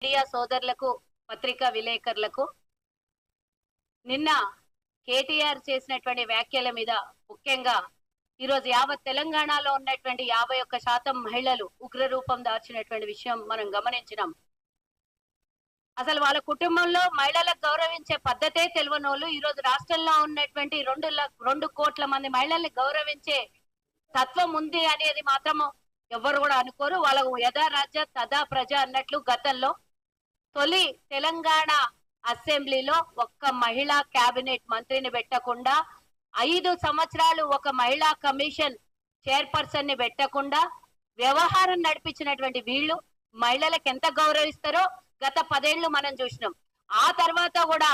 Media సోదరులకు పత్రికా విలేకరులకు నిన్న కేటీఆర్ చేసినటువంటి వ్యాఖ్యల మీద ముఖ్యంగా ఈరోజు యావత్ తెలంగాణలో ఉన్నటువంటి 51% మహిళలు ఉగ్రరూపం దాల్చినటువంటి విషయం మనం గమనించినాం. అసలు వాళ్ళ కుటుంబంలో మహిళలకు గౌరవించే పద్ధతే తెలియనోళ్ళు ఈరోజు రాష్ట్రంలో ఉన్నటువంటి 2 కోట్ల మంది మహిళల్ని గౌరవించే తత్వం ఉంది అనేది మాత్రం ఎవరు కూడా అనుకోరు. వాళ్ళకు యథా రాజ్య తదా ప్రజ అన్నట్లు గతంలో తొలి తెలంగాణ అసెంబ్లీలో ఒక్క మహిళా కేబినెట్ మంత్రిని పెట్టకుండా 5 సంవత్సరాలు ఒక మహిళా కమిషన్ చైర్పర్సన్ ని పెట్టకుండా వ్యవహారం నడిపించినటువంటి వీళ్ళు మహిళలకు ఎంత గౌరవిస్తారో గత 10 ఏళ్ళు మనం చూసినాం. ఆ తర్వాత కూడా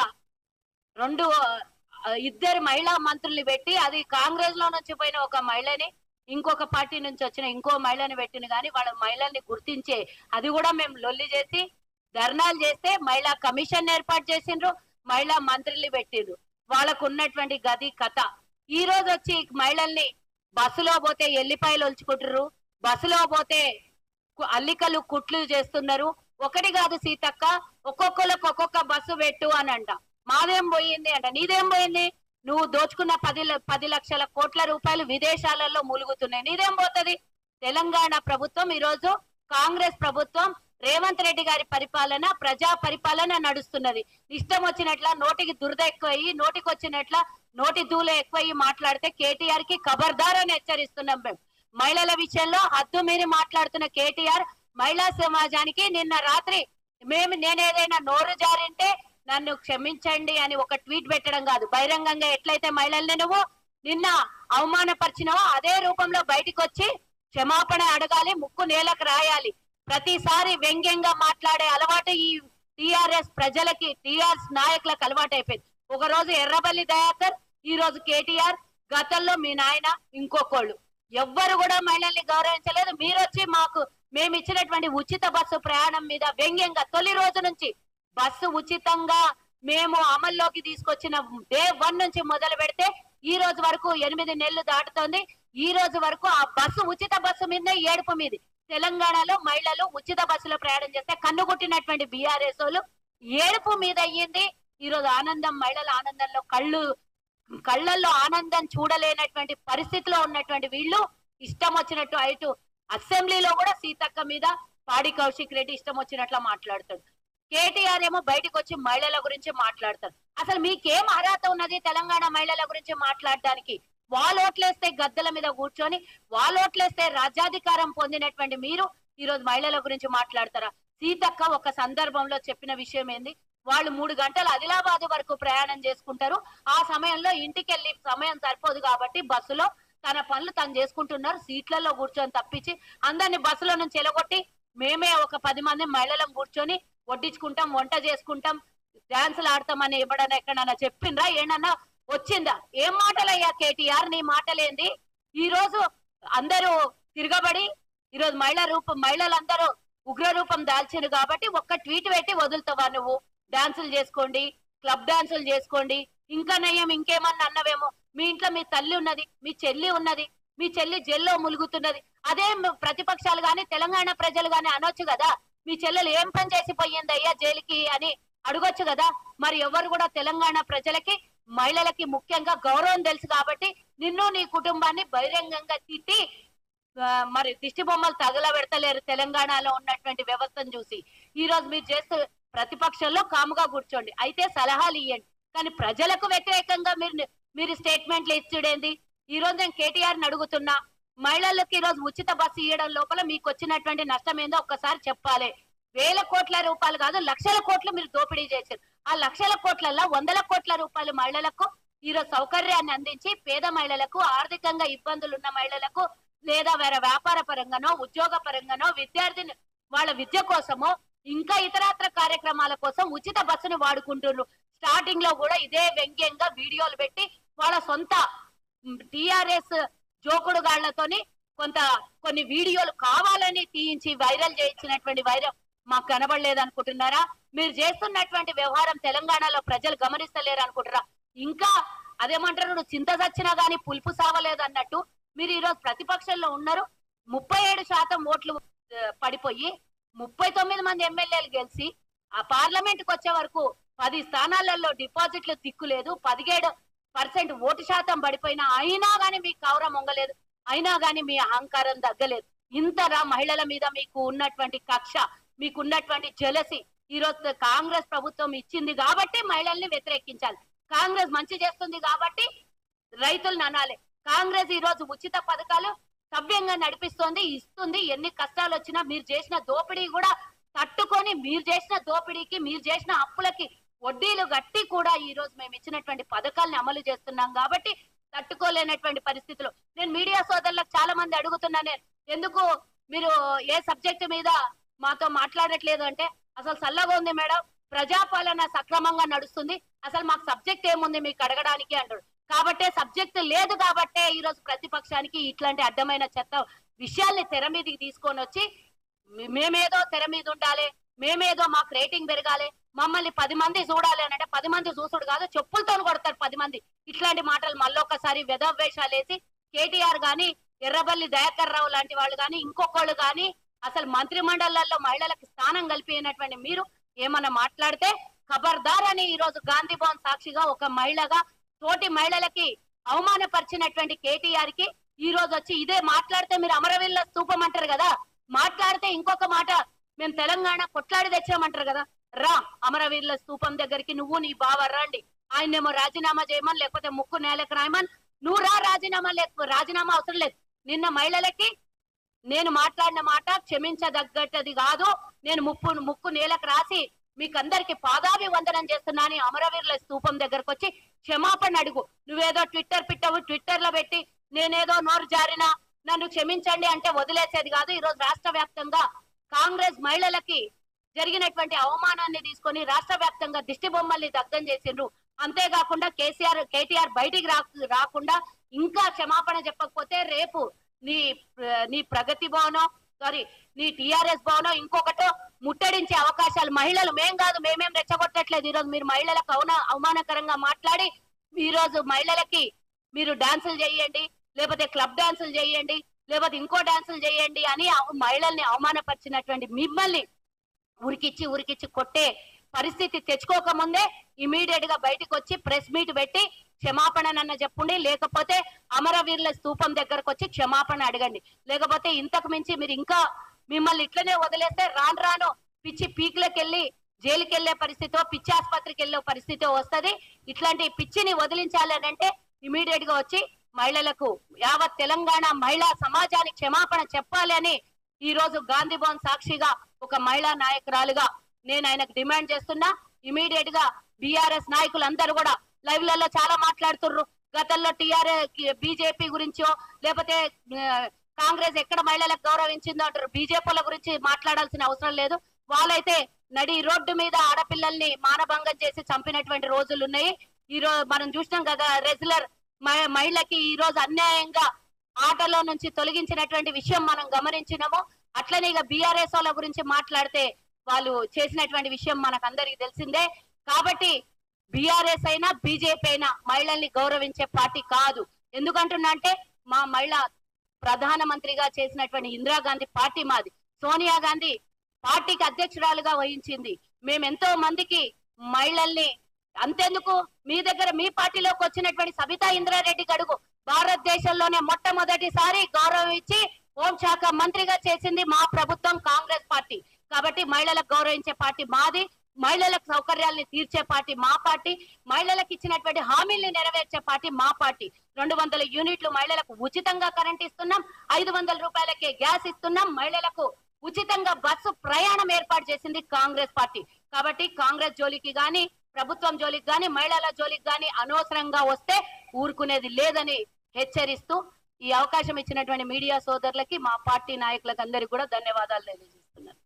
ఇద్దరు మహిళా మంత్రుల్ని పెట్టి అది కాంగ్రెస్ లో నుంచి పోయిన ఒక మహిళని ఇంకొక పార్టీ నుంచి వచ్చిన ఇంకో మహిళని పెట్టిన కానీ వాళ్ళ మహిళల్ని గుర్తించే అది కూడా మేము లొల్లి చేసి ధర్నాలు చేస్తే మహిళా కమిషన్ ఏర్పాటు చేసిండ్రు, మహిళా మంత్రుల్ని పెట్టిండ్రు. వాళ్ళకు ఉన్నటువంటి గది కథ ఈ రోజు వచ్చి మహిళల్ని బస్సులో పోతే ఎల్లిపాయలు ఒలుచుకుంటారు, బస్సులో పోతే అల్లికలు కుట్లు చేస్తున్నారు. ఒకటి కాదు సీతక్క, ఒక్కొక్కరికి ఒక్కొక్క బస్సు పెట్టు అని అంట. మాదేం పోయింది అంట, నీదేం పోయింది? నువ్వు దోచుకున్న 10 లక్షల కోట్ల రూపాయలు విదేశాలలో మూలుగుతున్నాయి, నీదేం పోతుంది? తెలంగాణ ప్రభుత్వం ఈరోజు కాంగ్రెస్ ప్రభుత్వం రేవంత్ రెడ్డి గారి పరిపాలన ప్రజా పరిపాలన నడుస్తున్నది. ఇష్టం వచ్చినట్ల నోటికి దురద ఎక్కువయ్యి నోటికి వచ్చినట్ల నోటి దూల ఎక్కువయ్యి మాట్లాడితే కేటీఆర్ కి ఖబర్దార్ అని హెచ్చరిస్తున్నాం. మేము మహిళల విషయంలో హద్దు మీరి మాట్లాడుతున్న కేటీఆర్ మహిళా సమాజానికి నిన్న రాత్రి నేనేదైనా నోరు జారింటే నన్ను క్షమించండి అని ఒక ట్వీట్ పెట్టడం కాదు, బహిరంగంగా ఎట్లయితే మహిళల్ని నువ్వు నిన్న అవమానపరిచినావో అదే రూపంలో బయటికి వచ్చి క్షమాపణ అడగాలి, ముక్కు నేలకు రాయాలి. ప్రతిసారి వ్యంగ్యంగా మాట్లాడే అలవాటు ఈ టిఆర్ఎస్ ప్రజలకి టిఆర్ఎస్ నాయకులకు అలవాటు అయిపోయింది. ఒక రోజు ఎర్రబల్లి దయాకర్, ఈ రోజు కేటీఆర్, గతంలో మీ నాయన ఇంకొకళ్ళు ఎవ్వరు కూడా మహిళల్ని గౌరవించలేదు. మీరు వచ్చి మేము ఇచ్చినటువంటి ఉచిత బస్సు ప్రయాణం మీద వ్యంగ్యంగా తొలి రోజు నుంచి బస్సు ఉచితంగా మేము అమల్లోకి తీసుకొచ్చిన డే 1 నుంచి మొదలు పెడితే ఈ రోజు వరకు 8 నెలలు దాటుతోంది. ఈ రోజు వరకు ఆ బస్సు ఉచిత బస్సు మీదనే ఏడుపు మీది. తెలంగాణలో మహిళలు ఉచిత బస్సులో ప్రయాణం చేస్తే కన్నుగుట్టినటువంటి బీఆర్ఎస్ వాళ్ళు ఏడుపు మీద అయ్యింది. ఈ రోజు ఆనందం, మహిళల ఆనందంలో కళ్ళల్లో ఆనందం చూడలేనటువంటి పరిస్థితిలో ఉన్నటువంటి వీళ్ళు ఇష్టం వచ్చినట్టు ఇటు అసెంబ్లీలో కూడా సీతక్క మీద పాడి కౌశిక్ రెడ్డి ఇష్టం వచ్చినట్లా మాట్లాడతాడు. కేటీఆర్ ఏమో బయటకు వచ్చి మహిళల గురించి మాట్లాడతారు. అసలు మీకేం అర్హత ఉన్నది తెలంగాణ మహిళల గురించి మాట్లాడడానికి? వాళ్ళోట్లేస్తే గద్దెల మీద కూర్చొని వాళ్ళోట్లేస్తే రాజ్యాధికారం పొందినటువంటి మీరు ఈ రోజు మహిళల గురించి మాట్లాడతారా? సీతక్క ఒక సందర్భంలో చెప్పిన విషయం ఏంది, వాళ్ళు 3 గంటలు ఆదిలాబాద్ వరకు ప్రయాణం చేసుకుంటారు, ఆ సమయంలో ఇంటికి వెళ్ళి సమయం సరిపోదు కాబట్టి బస్సులో తన పనులు తను చేసుకుంటున్నారు, సీట్లలో కూర్చొని తప్పించి అందరిని బస్సులో నుంచి ఎలగొట్టి మేమే ఒక 10 మంది మహిళలను కూర్చొని వడ్డించుకుంటాం, వంట చేసుకుంటాం, డాన్సులు ఆడతామని ఎప్పుడన్నా ఎక్కడన్నా చెప్పిండ్రా? ఏమన్నా వచ్చిందా? ఏం మాటలయ్యా కేటీఆర్, నీ మాటలేంది? ఈ రోజు అందరూ తిరగబడి ఈరోజు మహిళలందరూ ఉగ్ర రూపం దాల్చింది కాబట్టి ఒక్క ట్వీట్ పెట్టి వదులుతావా నువ్వు? డాన్సులు చేసుకోండి, క్లబ్ డాన్సులు చేసుకోండి, ఇంకా నయ్యం ఇంకేమన్నా అన్నవేమో. మీ ఇంట్లో మీ తల్లి ఉన్నది, మీ చెల్లి ఉన్నది, మీ చెల్లి జైల్లో ములుగుతున్నది. అదే ప్రతిపక్షాలు గాని తెలంగాణ ప్రజలు గాని అనొచ్చు కదా, మీ చెల్లెలు ఏం పని చేసి పోయింది అయ్యా జైలుకి అని అడగొచ్చు కదా. మరి ఎవరు కూడా తెలంగాణ ప్రజలకి మహిళలకి ముఖ్యంగా గౌరవం తెలుసు కాబట్టి నిన్ను నీ కుటుంబాన్ని బహిరంగంగా తిట్టి మరి దిష్టి బొమ్మలు తగలబెడతలేరు తెలంగాణలో ఉన్నటువంటి వ్యవస్థను చూసి. ఈ రోజు మీరు చేస్తూ ప్రతిపక్షంలో కాముగా కూర్చోండి, అయితే సలహాలు ఇవ్వండి, కానీ ప్రజలకు వ్యతిరేకంగా మీరు స్టేట్మెంట్లు ఇచ్చుడేంది? ఈ రోజు నేను కేటీఆర్ అడుగుతున్నా, మహిళలకు ఈ రోజు ఉచిత బస్సు ఇవ్వడం లోపల మీకు వచ్చినటువంటి నష్టం ఏందో ఒక్కసారి చెప్పాలి. 1000 కోట్ల రూపాయలు కాదు, లక్షల కోట్లు మీరు దోపిడీ చేశారు. ఆ లక్షల కోట్లలో 100 కోట్ల రూపాయలు మహిళలకు ఈరోజు సౌకర్యాన్ని అందించి పేద మహిళలకు, ఆర్థికంగా ఇబ్బందులు ఉన్న మహిళలకు, లేదా వేరే వ్యాపార పరంగానో ఉద్యోగ పరంగానో విద్యార్థిని వాళ్ళ విద్య కోసమో ఇంకా ఇతరత్ర కార్యక్రమాల కోసం ఉచిత బస్సును వాడుకుంటున్నారు. స్టార్టింగ్ లో కూడా ఇదే వ్యంగ్యంగా వీడియోలు పెట్టి వాళ్ళ సొంత టిఆర్ఎస్ జోకుడుగాళ్లతోని కొన్ని వీడియోలు కావాలని తీయించి వైరల్ చేయించినటువంటి వైరల్ మాకు కనబడలేదు అనుకుంటున్నారా? మీరు చేస్తున్నటువంటి వ్యవహారం తెలంగాణలో ప్రజలు గమనిస్తలేరు అనుకుంటారా? ఇంకా అదేమంటారు, చింత చచ్చినా గానీ పులుపు సావలేదు అన్నట్టు మీరు ఈరోజు ప్రతిపక్షంలో ఉన్నారు. 37% ఓట్లు పడిపోయి 39 మంది ఎమ్మెల్యేలు గెలిచి ఆ పార్లమెంట్ కి వచ్చే వరకు 10 స్థానాలలో డిపాజిట్లు దిక్కులేదు, 17% ఓటు శాతం పడిపోయినా అయినా గానీ మీకు కౌరం మొంగలేదు, అయినా గానీ మీ అహంకారం తగ్గలేదు. ఇంతరా మహిళల మీద మీకు ఉన్నటువంటి కక్ష, మీకు ఉన్నటువంటి జెలసి. ఈ రోజు కాంగ్రెస్ ప్రభుత్వం ఇచ్చింది కాబట్టి మహిళల్ని వ్యతిరేకించాలి, కాంగ్రెస్ మంచి చేస్తుంది కాబట్టి రైతులను అనాలి. కాంగ్రెస్ ఈ రోజు ఉచిత పథకాలు సవ్యంగా నడిపిస్తోంది, ఇస్తుంది. ఎన్ని కష్టాలు వచ్చినా మీరు చేసిన దోపిడీ కూడా తట్టుకొని, మీరు చేసిన దోపిడీకి, మీరు చేసిన అప్పులకి వడ్డీలు గట్టి కూడా ఈ రోజు మేము ఇచ్చినటువంటి పథకాలను అమలు చేస్తున్నాం కాబట్టి తట్టుకోలేనటువంటి పరిస్థితులు. నేను మీడియా సోదరులకు చాలా మంది అడుగుతున్నా, నేను ఎందుకు మీరు ఏ సబ్జెక్టు మీద మాతో మాట్లాడట్లేదు అంటే, అసలు చల్లగా ఉంది మేడం, ప్రజాపాలన సక్రమంగా నడుస్తుంది, అసలు మాకు సబ్జెక్ట్ ఏముంది మీకు అడగడానికి అంటాడు. కాబట్టే సబ్జెక్ట్ లేదు కాబట్టే ఈ రోజు ప్రతిపక్షానికి ఇట్లాంటి అడ్డమైన చెత్త విషయాల్ని తెర మీదకి తీసుకొని వచ్చి మేమేదో తెర మీద ఉండాలి, మేమేదో మాకు రేటింగ్ పెరగాలి, మమ్మల్ని 10 మంది చూడాలి అని అంటే 10 మంది చూసుడు కాదు, చెప్పులతో కొడతారు 10 మంది. ఇట్లాంటి మాటలు మళ్ళొకసారి వెధవేషాలు వేసి కేటీఆర్ గాని, ఎర్రబల్లి దయాకర్ రావు లాంటి వాళ్ళు గాని, ఇంకొకళ్ళు గాని, అసలు మంత్రి మండలాల్లో మహిళలకు స్థానం కల్పినటువంటి మీరు ఏమన్నా మాట్లాడితే ఖబర్దార్ అని ఈ రోజు గాంధీ భవన్ సాక్షిగా ఒక మహిళగా తోటి మహిళలకి అవమానపరిచినటువంటి కేటీఆర్ కి ఈ రోజు వచ్చి ఇదే మాట్లాడితే మీరు అమరవీరుల స్తూపం అంటారు కదా, మాట్లాడితే ఇంకొక మాట మేము తెలంగాణ కొట్లాడి తెచ్చామంటారు కదా. రా అమరవీరుల స్తూపం దగ్గరికి నువ్వు నీ బావ రండి, ఆయనేమో రాజీనామా చేయమని లేకపోతే ముక్కు నేలకు రాయమని, నువ్వు రా, రాజీనామా అవసరం లేదు. నిన్న మహిళలకి నేను మాట్లాడిన మాట క్షమించదగ్గది కాదు, నేను ముక్కు నేలకు రాసి మీకందరికి పాదాభివందనం చేస్తున్నాను, అమరవీరుల స్తూపం దగ్గరకు వచ్చి క్షమాపణ అడుగు. నువ్వేదో ట్విట్టర్ లో పెట్టి నేనేదో నోరు జారినా నన్ను క్షమించండి అంటే వదిలేసేది కాదు. ఈ రోజు రాష్ట్ర వ్యాప్తంగా కాంగ్రెస్ మహిళలకి జరిగినటువంటి అవమానాన్ని తీసుకొని రాష్ట్ర వ్యాప్తంగా దిష్టి బొమ్మల్ని దగ్ధం చేసిండ్రు. అంతేకాకుండా కేటీఆర్ బయటికి రాకుండా ఇంకా క్షమాపణ చెప్పకపోతే రేపు నీ ప్రగతి భవనం, నీ టిఆర్ఎస్ భవనం ఇంకొకటో ముట్టడించే అవకాశాలు. మహిళలు మేం కాదు, మేమేం రెచ్చగొట్టట్లేదు. ఈరోజు మీరు మహిళలకు అవమానకరంగా మాట్లాడి ఈ రోజు మహిళలకి మీరు డాన్సులు చేయండి, లేకపోతే క్లబ్ డాన్సులు చేయండి, లేకపోతే ఇంకో డాన్సులు చేయండి అని మహిళల్ని అవమానపరిచినటువంటి మిమ్మల్ని ఉరికిచ్చి కొట్టే పరిస్థితి తెచ్చుకోక ముందే ఇమీడియట్ గా బయటకు వచ్చి ప్రెస్ మీట్ పెట్టి క్షమాపణనన్న చెప్పండి, లేకపోతే అమరవీరుల స్తూపం దగ్గరకు వచ్చి క్షమాపణ అడగండి. లేకపోతే ఇంతకు మించి మీరు ఇంకా మిమ్మల్ని ఇట్లనే వదిలేస్తే రాను పిచ్చి పీక్లకి వెళ్ళి జైలుకి వెళ్లే పరిస్థితో, పిచ్చి ఆసుపత్రికి వెళ్లే పరిస్థితి వస్తుంది. ఇట్లాంటి పిచ్చిని వదిలించాలి అని అంటే ఇమీడియట్ గా వచ్చి మహిళలకు, యావత్ తెలంగాణ మహిళా సమాజానికి క్షమాపణ చెప్పాలి అని ఈ రోజు గాంధీ భవన్ సాక్షిగా ఒక మహిళా నాయకురాలుగా నేను ఆయనకు డిమాండ్ చేస్తున్నా. ఇమీడియట్ గా బీఆర్ఎస్ నాయకులందరూ కూడా లైవ్ లలో చాలా మాట్లాడుతుర్రు. గతంలో బీజేపీ గురించో లేకపోతే కాంగ్రెస్ ఎక్కడ మహిళలకు గౌరవించిందో అంటారు. బీజేపీల గురించి మాట్లాడాల్సిన అవసరం లేదు. వాళ్ళైతే నడి రోడ్డు మీద ఆడపిల్లల్ని మానభంగం చేసి చంపినటువంటి రోజులు ఉన్నాయి. ఈ రోజు మనం చూసినాం కదా, రెగ్యులర్ మహిళకి ఈ రోజు అన్యాయంగా ఆటలో నుంచి తొలగించినటువంటి విషయం మనం గమనించినాము. అట్లనే ఇక బీఆర్ఎస్ వాళ్ళ గురించి మాట్లాడితే వాళ్ళు చేసినటువంటి విషయం మనకు అందరికి తెలిసిందే. కాబట్టి బీఆర్ఎస్ అయినా బీజేపీ అయినా మహిళల్ని గౌరవించే పార్టీ కాదు. ఎందుకంటున్నా అంటే మా మహిళ ప్రధానమంత్రిగా చేసినటువంటి ఇందిరాగాంధీ పార్టీ మాది. సోనియా గాంధీ పార్టీకి అధ్యక్షురాలుగా వహించింది. మేము ఎంతో మందికి మహిళల్ని, అంతెందుకు మీ దగ్గర మీ పార్టీలోకి వచ్చినటువంటి సబితా ఇంద్రారెడ్డి గడుగు భారతదేశంలోనే మొట్టమొదటిసారి గౌరవం ఇచ్చి హోంశాఖ మంత్రిగా చేసింది మా ప్రభుత్వం, కాంగ్రెస్ పార్టీ. కాబట్టి మహిళలకు గౌరవించే పార్టీ మాది, మహిళలకు సౌకర్యాలను తీర్చే పార్టీ మా పార్టీ, మహిళలకు ఇచ్చినటువంటి హామీల్ని నెరవేర్చే పార్టీ మా పార్టీ. 200 యూనిట్లు మహిళలకు ఉచితంగా కరెంట్ ఇస్తున్నాం, 500 రూపాయలకే గ్యాస్ ఇస్తున్నాం, మహిళలకు ఉచితంగా బస్సు ప్రయాణం ఏర్పాటు చేసింది కాంగ్రెస్ పార్టీ. కాబట్టి కాంగ్రెస్ జోలికి గాని, ప్రభుత్వం జోలికి గాని, మహిళల జోలికి గాని అనవసరంగా వస్తే ఊరుకునేది లేదని హెచ్చరిస్తూ ఈ అవకాశం ఇచ్చినటువంటి మీడియా సోదరులకి, మా పార్టీ నాయకులకు అందరికీ కూడా ధన్యవాదాలు తెలియజేస్తున్నాను.